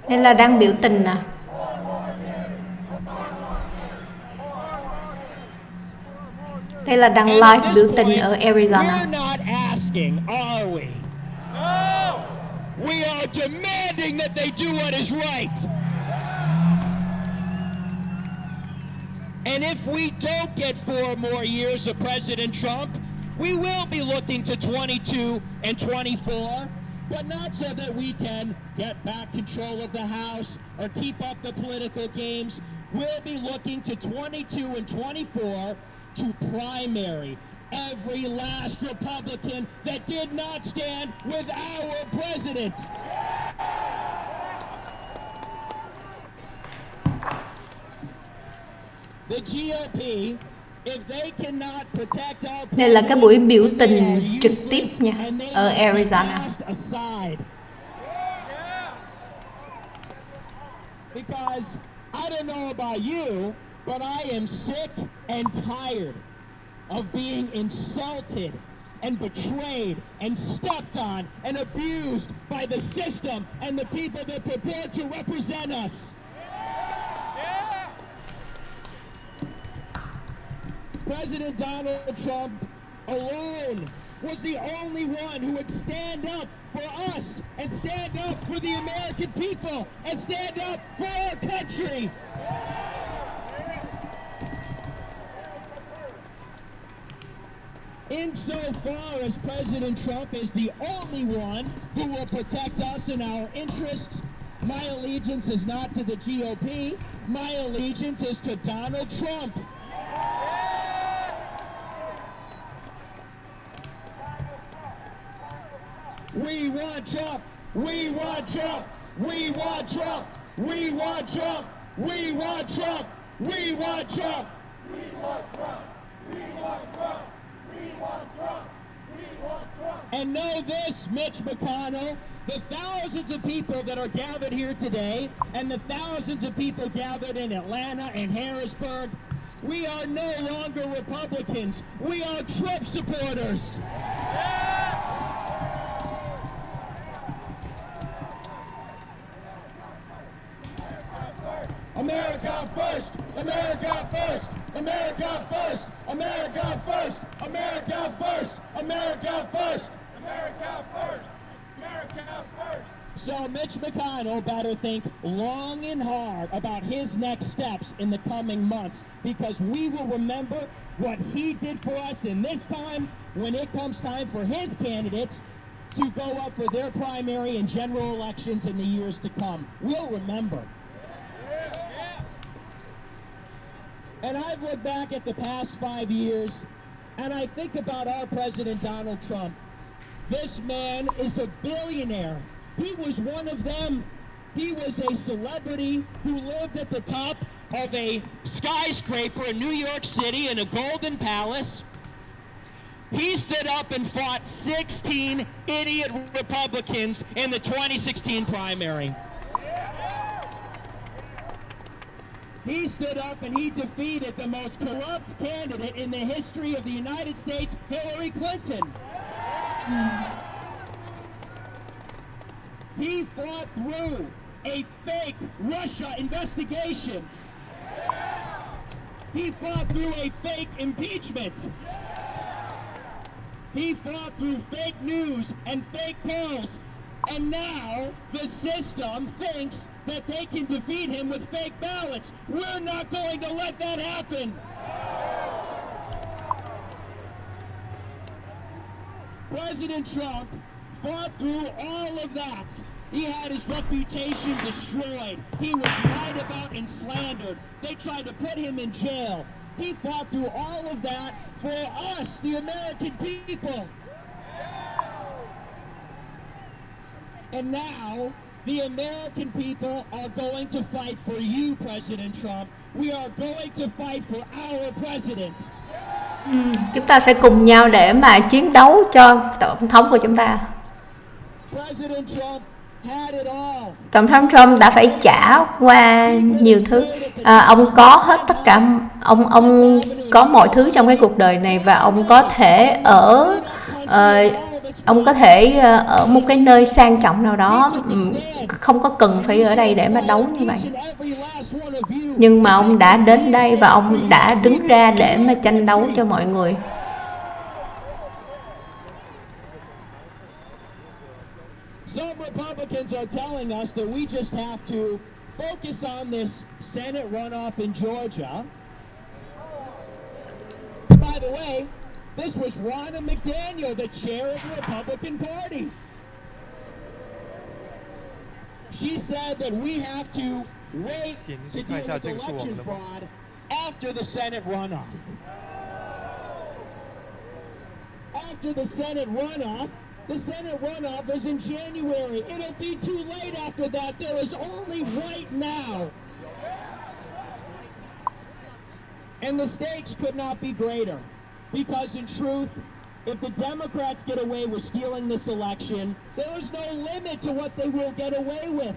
Đây là đang biểu tình nè. Đây là đang live biểu tình ở Arizona. We are demanding that they do what is right. And if we don't get 4 more years of President Trump, we will be looking to 22 and 24, but not so that we can get back control of the House or keep up the political games. We'll be looking to 22 and 24 to primary every last Republican that did not stand with our president. The GOP, if they cannot protect our Đây là cái buổi biểu tình trực tiếp nha, ở Arizona. Because I don't know about you, but I am sick and tired of being insulted and betrayed and stepped on and abused by the system and the people that purport to represent us. President Donald Trump alone was the only one who would stand up for us and stand up for the American people and stand up for our country. Insofar as President Trump is the only one who will protect us and our interests, my allegiance is not to the GOP, my allegiance is to Donald Trump. We want Trump! We want Trump! We want Trump! We want Trump! We want Trump! We want Trump! We want Trump! We want Trump! We want Trump! We want Trump! And know this, Mitch McConnell, the thousands of people that are gathered here today and the thousands of people gathered in Atlanta and Harrisburg, we are no longer Republicans. We are Trump supporters. America first! America first! America first! America first! America first! America first! America first! America first! So Mitch McConnell better think long and hard about his next steps in the coming months, because we will remember what he did for us in this time when it comes time for his candidates to go up for their primary and general elections in the years to come. We'll remember. And I've looked back at the past 5 years, and I think about our President Donald Trump. This man is a billionaire. He was one of them. He was a celebrity who lived at the top of a skyscraper in New York City in a golden palace. He stood up and fought 16 idiot Republicans in the 2016 primary. He stood up and he defeated the most corrupt candidate in the history of the United States, Hillary Clinton. He fought through a fake Russia investigation. He fought through a fake impeachment. He fought through fake news and fake polls. And now the system thinks that they can defeat him with fake ballots. We're not going to let that happen. President Trump fought through all of that. He had his reputation destroyed. He was lied about and slandered. They tried to put him in jail. He fought through all of that for us, the American people. And now, the American people are going to fight for you, President Trump. We are going to fight for our president. Chúng ta sẽ cùng nhau để mà chiến đấu cho tổng thống của chúng ta. President Trump had it all. Tổng thống Trump đã phải trả qua nhiều thứ. Ông có hết tất cả, ông có mọi thứ trong cái cuộc đời này, và ông có thể ở ông có thể ở một cái nơi sang trọng nào đó, không có cần phải ở đây để mà đấu như vậy. Nhưng mà ông đã đến đây và ông đã đứng ra để mà tranh đấu cho mọi người. Some Republicans are telling us that we just have to focus on this Senate runoff in Georgia. By the way, this was Ronna McDaniel, the chair of the Republican Party. She said that we have to wait to deal with election fraud after the Senate runoff. After the Senate runoff, the Senate runoff is in January. It'll be too late after that. There is only right now. And the stakes could not be greater. Because in truth, if the Democrats get away with stealing this election, there is no limit to what they will get away with.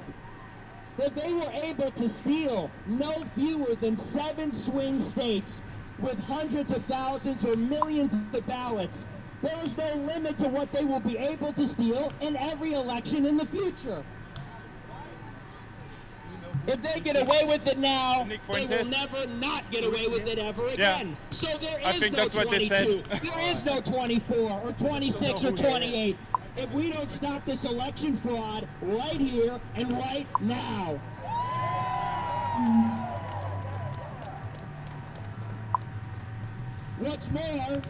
If they were able to steal no fewer than 7 swing states with hundreds of thousands or millions of ballots, there is no limit to what they will be able to steal in every election in the future. If they get away with it now, they will never not get away with it ever again. So there is no 22, there is no 24 or 26 or 28. If we don't stop this election fraud right here and right now. What's more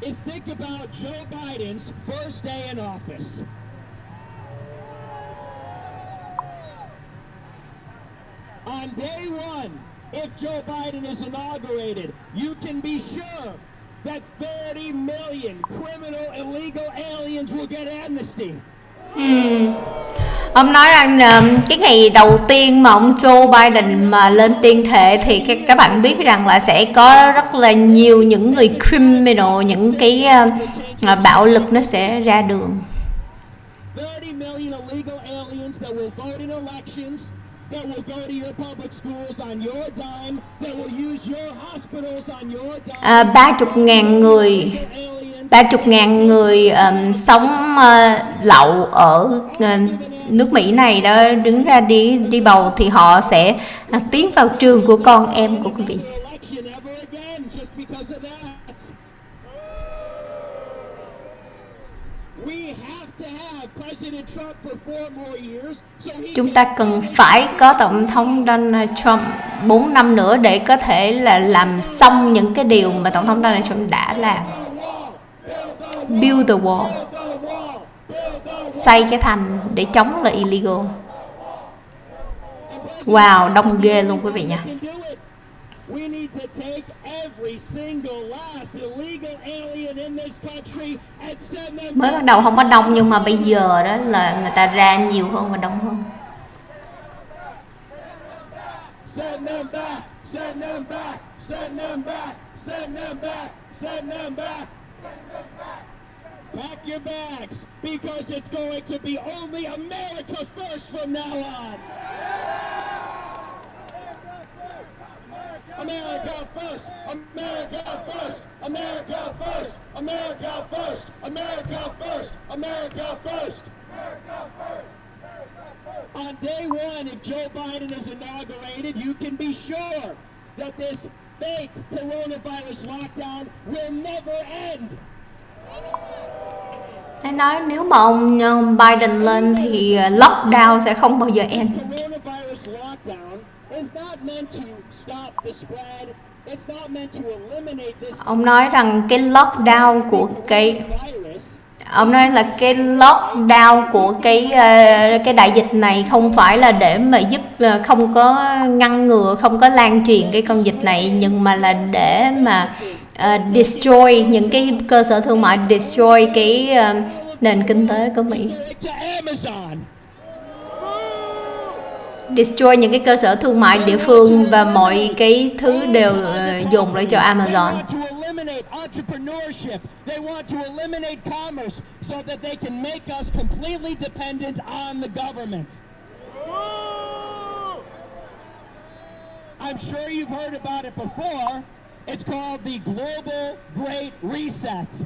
is think about Joe Biden's first day in office. On day one, if Joe Biden is inaugurated, you can be sure that 30 million criminal illegal aliens will get amnesty. Ông nói rằng cái ngày đầu tiên mà ông Joe Biden mà lên tuyên thệ thì các bạn biết rằng là sẽ có rất là nhiều những người criminal, những cái bạo lực nó sẽ ra đường. 30 million illegal aliens that will vote in elections, that will go to your public schools on your dime, that will use your hospitals on your dime. 30.000 người sống lậu ở nước Mỹ này đó đứng ra đi bầu thì họ sẽ tiến vào trường của con em của quý vị. Chúng ta cần phải có Tổng thống Donald Trump 4 năm nữa để có thể là làm xong những cái điều mà Tổng thống Donald Trump đã làm. Build the wall, xây cái thành để chống lại illegal. Wow, đông ghê luôn quý vị nha. Mới bắt đầu không có đông nhưng mà bây giờ đó là người ta ra nhiều hơn và đông hơn. Send them back, send them back, send them back, send them back, send them back. Pack your bags, because it's going to be only America first from now on. America first, America first, America first, America first, America first, America first. On day one, if Joe Biden is inaugurated, you can be sure that this fake coronavirus lockdown will never end. Anh nói nếu mà ông Biden lên thì lockdown sẽ không bao giờ end. Ông nói rằng cái lockdown của cái đại dịch này không phải là để mà giúp không có ngăn ngừa, không có lan truyền cái con dịch này, nhưng mà là để mà destroy những cái cơ sở thương mại, destroy cái nền kinh tế của Mỹ, destroy những cái cơ sở thương mại địa phương và mọi cái thứ đều dồn lại cho Amazon. They want to eliminate commerce so that they can make us completely dependent on the government. I'm sure you've heard about it before. It's called the Global Great Reset.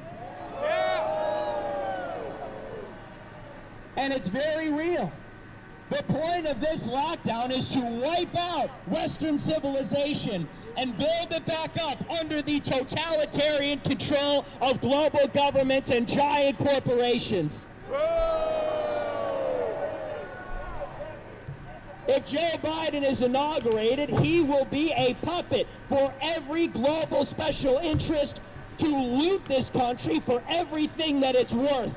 And it's very real. The point of this lockdown is to wipe out Western civilization and build it back up under the totalitarian control of global governments and giant corporations. If Joe Biden is inaugurated, he will be a puppet for every global special interest to loot this country for everything that it's worth.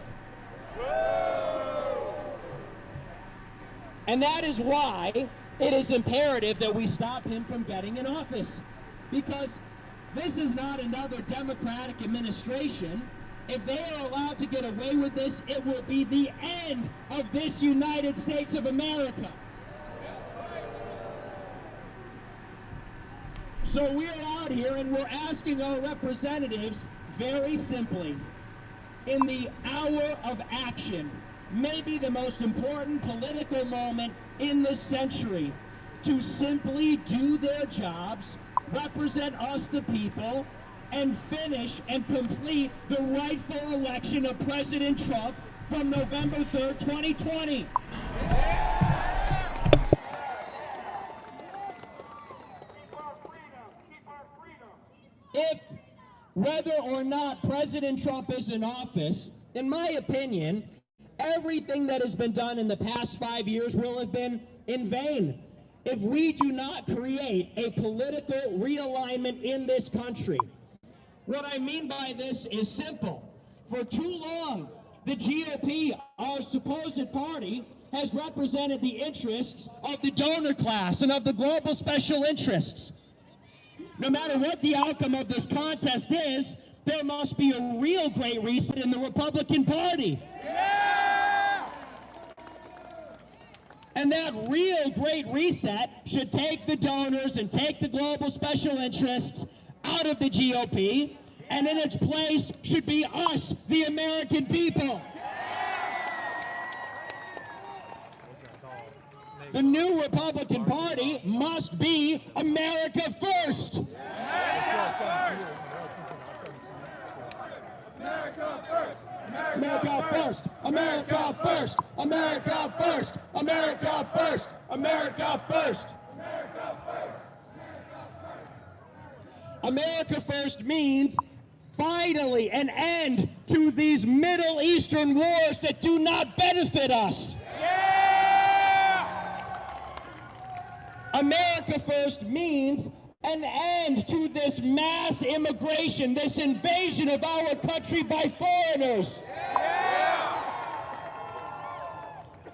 And that is why it is imperative that we stop him from getting in office. Because this is not another Democratic administration. If they are allowed to get away with this, it will be the end of this United States of America. So we're out here and we're asking our representatives very simply, in the hour of action, maybe the most important political moment in this century, to simply do their jobs, represent us the people, and finish and complete the rightful election of President Trump from November 3rd, 2020. If, whether or not President Trump is in office, in my opinion, everything that has been done in the past 5 years will have been in vain if we do not create a political realignment in this country. What I mean by this is simple. For too long, the GOP, our supposed party, has represented the interests of the donor class and of the global special interests. No matter what the outcome of this contest is, there must be a real great reset in the Republican Party. Yeah! And that real great reset should take the donors and take the global special interests out of the GOP, and in its place should be us, the American people. The new Republican Party must be America first. America first. America first. America first. America first. America first. America first. America first means finally an end to these Middle Eastern wars that do not benefit us. America first means an end to this mass immigration, this invasion of our country by foreigners.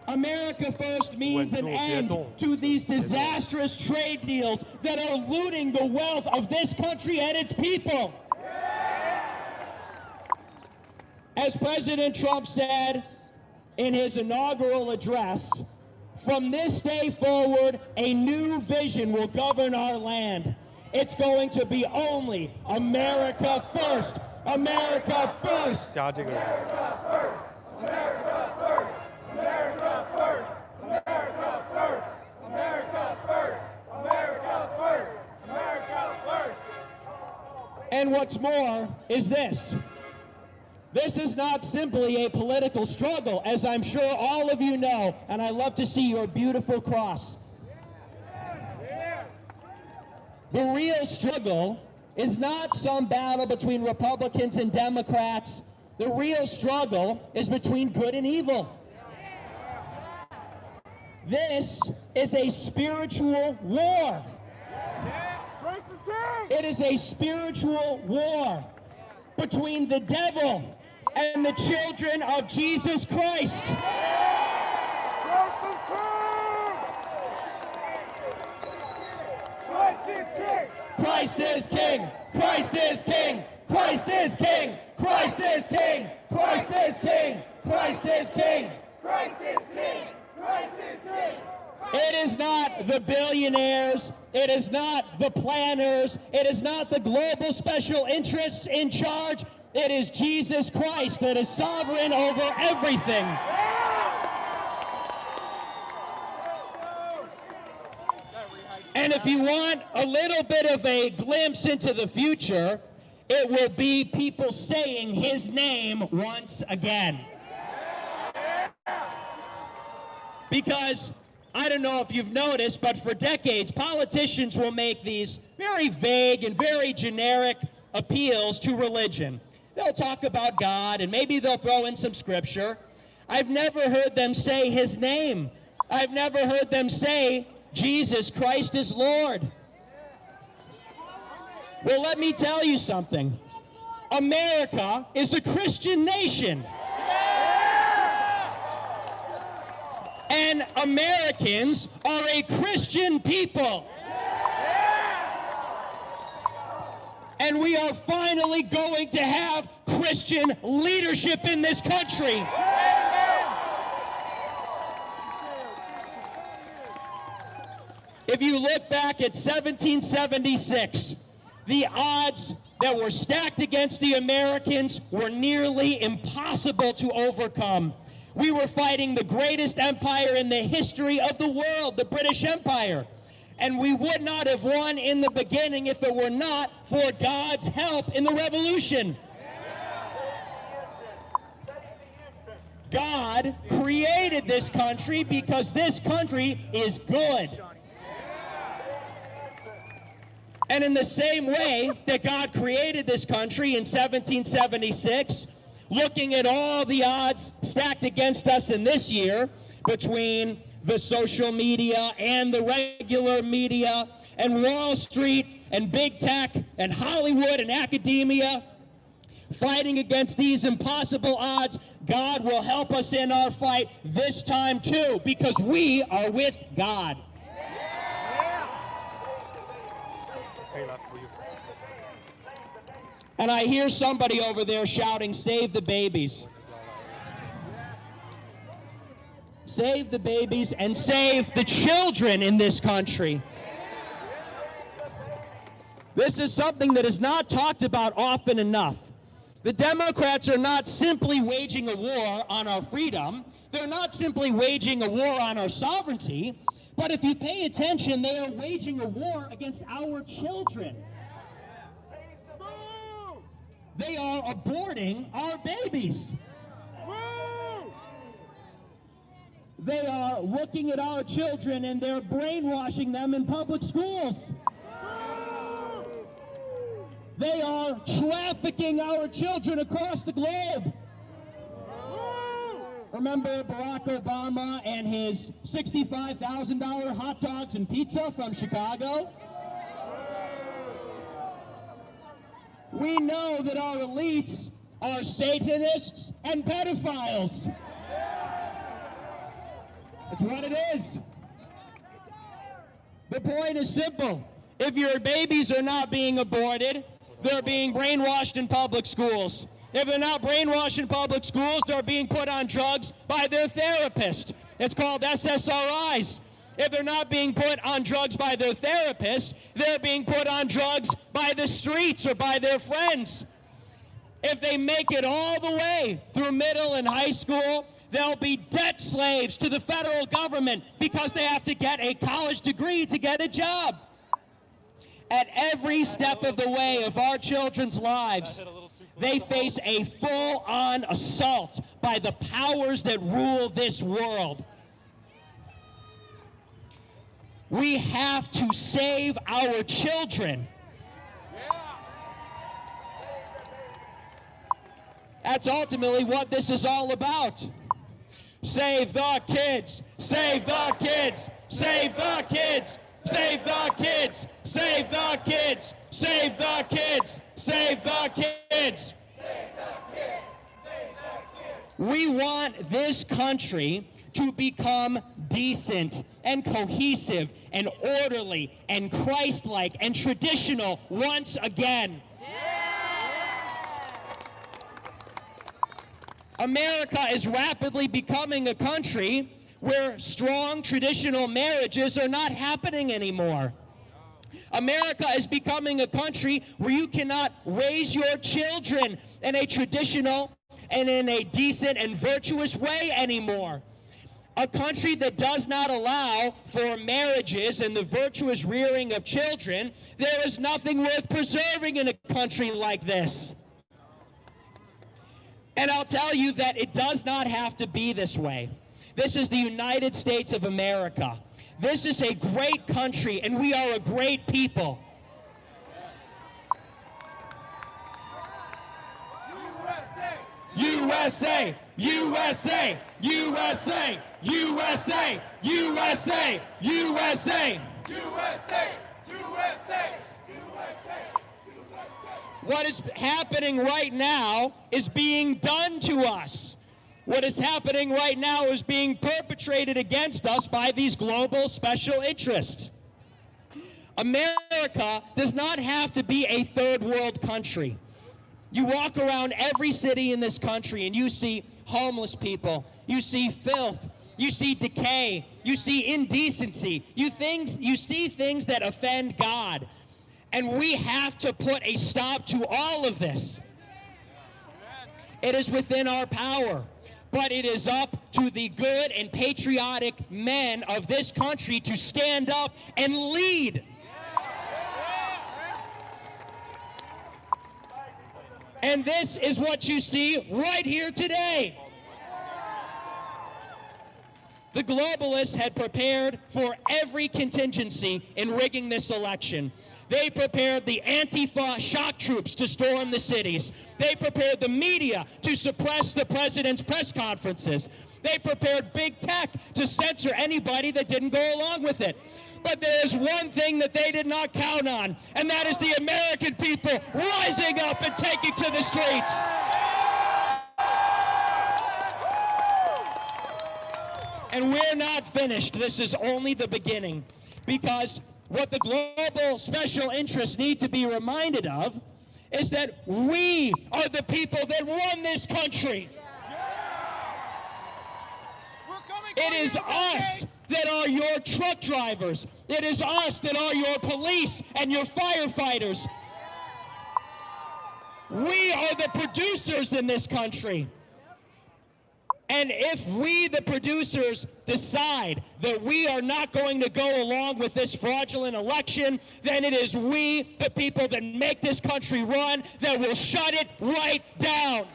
America first means an end to these disastrous trade deals that are looting the wealth of this country and its people. As President Trump said in his inaugural address, from this day forward, a new vision will govern our land. It's going to be only America first. America first. America first. America first. America first. America first. America first. America first. America first. And what's more is this. This is not simply a political struggle, as I'm sure all of you know, and I love to see your beautiful cross. The real struggle is not some battle between Republicans and Democrats. The real struggle is between good and evil. This is a spiritual war. It is a spiritual war between the devil and the children of Jesus Christ. Christ is King! Christ is King! Christ is King! Christ is King! Christ is King! Christ is King! Christ is King! Christ is King! It is not the billionaires, it is not the planners, it is not the global special interests in charge. It is Jesus Christ that is sovereign over everything. And if you want a little bit of a glimpse into the future, it will be people saying his name once again. Because I don't know if you've noticed, but for decades, politicians will make these very vague and very generic appeals to religion. They'll talk about God, and maybe they'll throw in some scripture. I've never heard them say his name. I've never heard them say Jesus Christ is Lord. Well, let me tell you something. America is a Christian nation. And Americans are a Christian people. And we are finally going to have Christian leadership in this country. If you look back at 1776, the odds that were stacked against the Americans were nearly impossible to overcome. We were fighting the greatest empire in the history of the world, the British Empire. And we would not have won in the beginning if it were not for God's help in the Revolution. God created this country because this country is good. And in the same way that God created this country in 1776, looking at all the odds stacked against us in this year between the social media and the regular media and Wall Street and big tech and Hollywood and academia, fighting against these impossible odds, God will help us in our fight this time too, because we are with God. And I hear somebody over there shouting, "Save the babies." Save the babies and save the children in this country. This is something that is not talked about often enough. The Democrats are not simply waging a war on our freedom. They're not simply waging a war on our sovereignty. But if you pay attention, they are waging a war against our children. They are aborting our babies. They are looking at our children and they're brainwashing them in public schools. They are trafficking our children across the globe. Remember Barack Obama and his $65,000 hot dogs and pizza from Chicago? We know that our elites are Satanists and pedophiles. That's what it is. The point is simple. If your babies are not being aborted, they're being brainwashed in public schools. If they're not brainwashed in public schools, they're being put on drugs by their therapist. It's called SSRIs. If they're not being put on drugs by their therapist, they're being put on drugs by the streets or by their friends. If they make it all the way through middle and high school, they'll be debt slaves to the federal government because they have to get a college degree to get a job. At every step of the way of our children's lives, they face a full-on assault by the powers that rule this world. We have to save our children. That's ultimately what this is all about. Save the kids, save the kids, save the kids, save the kids, save the kids, save the kids, save the kids. We want this country to become decent and cohesive and orderly and Christ-like and traditional once again. America is rapidly becoming a country where strong traditional marriages are not happening anymore. America is becoming a country where you cannot raise your children in a traditional and in a decent and virtuous way anymore. A country that does not allow for marriages and the virtuous rearing of children, there is nothing worth preserving in a country like this. And I'll tell you that it does not have to be this way. This is the United States of America. This is a great country, and we are a great people. USA! USA! USA! USA! USA! USA! USA! What is happening right now is being done to us. What is happening right now is being perpetrated against us by these global special interests. America does not have to be a third world country. You walk around every city in this country and you see homeless people, you see filth, you see decay, you see indecency, you see things that offend God. And we have to put a stop to all of this. It is within our power, but it is up to the good and patriotic men of this country to stand up and lead. And this is what you see right here today. The globalists had prepared for every contingency in rigging this election. They prepared the Antifa shock troops to storm the cities. They prepared the media to suppress the president's press conferences. They prepared big tech to censor anybody that didn't go along with it. But there is one thing that they did not count on, and that is the American people rising up and taking to the streets. And we're not finished. This is only the beginning. Because what the global special interests need to be reminded of is that we are the people that run this country. It is us that are your truck drivers. It is us that are your police and your firefighters. We are the producers in this country. And if we, the producers, decide that we are not going to go along with this fraudulent election, then it is we, the people that make this country run, that will shut it right down.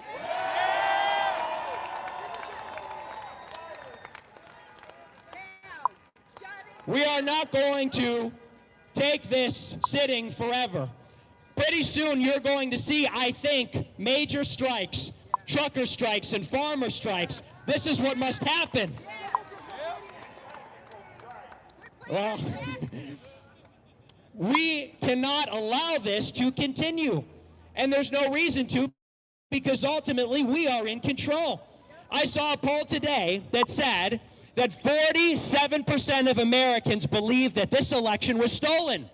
We are not going to take this sitting forever. Pretty soon you're going to see, I think, major strikes, trucker strikes and farmer strikes. This is what must happen. Well, we cannot allow this to continue. And there's no reason to, because ultimately we are in control. I saw a poll today that said that 47% of Americans believe that this election was stolen.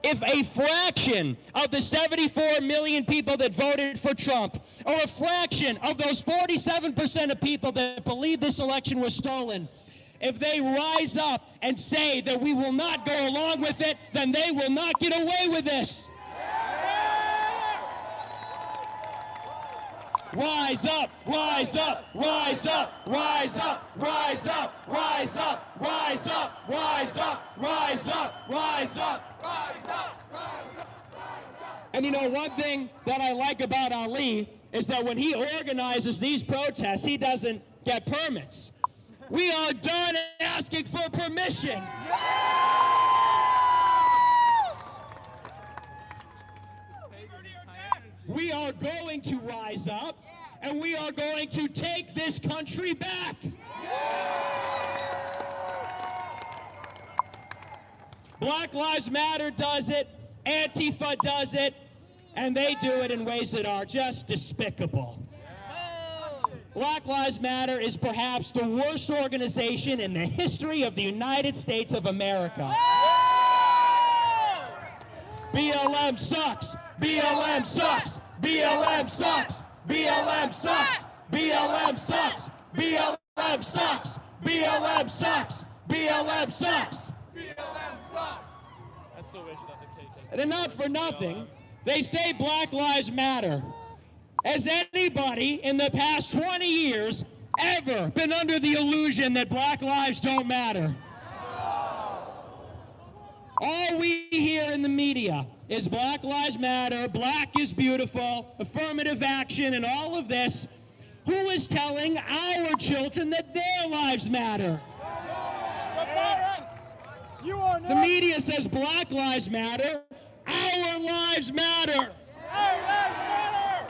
If a fraction of the 74 million people that voted for Trump, or a fraction of those 47% of people that believe this election was stolen, if they rise up and say that we will not go along with it, then they will not get away with this. Rise up, rise up, rise up, rise up, rise up, rise up, rise up, rise up, rise up, rise up, rise up. And you know, one thing that I like about Ali is that when he organizes these protests, he doesn't get permits. We are done asking for permission. We are going to rise up, and we are going to take this country back. Black Lives Matter does it, Antifa does it, and they do it in ways that are just despicable. Black Lives Matter is perhaps the worst organization in the history of the United States of America. BLM sucks. BLM sucks. BLM sucks. BLM sucks. BLM sucks. BLM sucks. BLM sucks. BLM sucks. BLM sucks. I still wish that the KKK. And not for nothing, they say Black Lives Matter. Has anybody in the past 20 years ever been under the illusion that black lives don't matter? All we hear in the media is Black Lives Matter, black is beautiful, affirmative action, and all of this. Who is telling our children that their lives matter. The parents! You are The not... media says Black lives matter. Our lives matter. Our lives matter!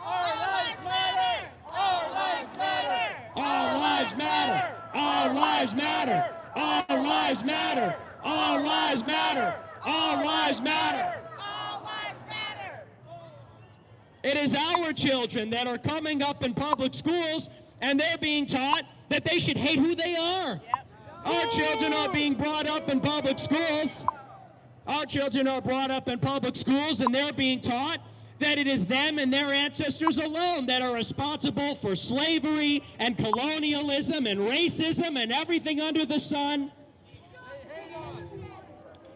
Our lives matter! Our lives matter! Our lives matter. Our lives matter. Our lives matter. Our lives matter. Our lives matter. All lives matter. It is our children that are coming up in public schools and they're being taught that they should hate who they are. Our children are being brought up in public schools. Our children are brought up in public schools and they're being taught that it is them and their ancestors alone that are responsible for slavery and colonialism and racism and everything under the sun.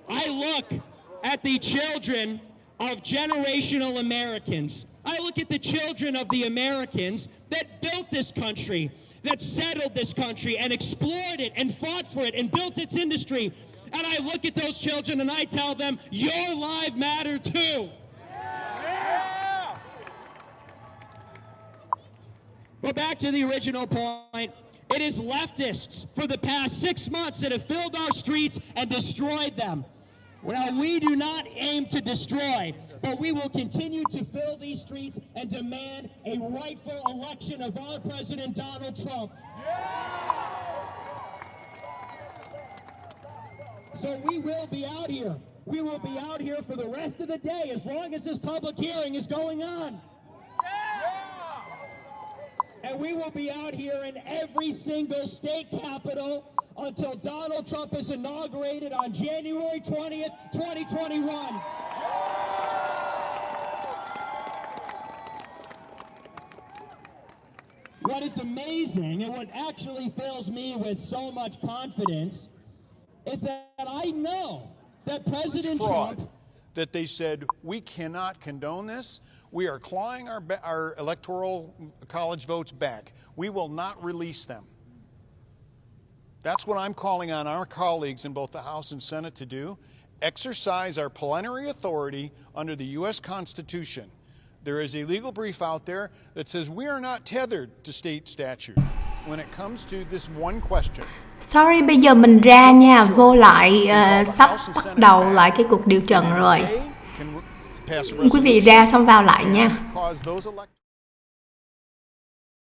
I look at the children of generational Americans. I look at the children of the Americans that built this country, that settled this country and explored it and fought for it and built its industry. And I look at those children and I tell them, your life matter too. Yeah! But back to the original point, it is leftists for the past 6 months that have filled our streets and destroyed them. Well, we do not aim to destroy, but we will continue to fill these streets and demand a rightful election of our President Donald Trump. So we will be out here. We will be out here for the rest of the day as long as this public hearing is going on. And we will be out here in every single state capital until Donald Trump is inaugurated on January 20th, 2021. What is amazing and what actually fills me with so much confidence is that I know that President fraud Trump... that they said, we cannot condone this. We are clawing our electoral college votes back. We will not release them. That's what I'm calling on our colleagues in both the House and Senate to do. Exercise our plenary authority under the U.S. Constitution. There is a legal brief out there that says we are not tethered to state statute when it comes to this one question. Sorry, bây giờ mình ra nha, vô lại sắp bắt đầu lại cái cuộc điều trần rồi. Quý vị ra xong vào lại nha.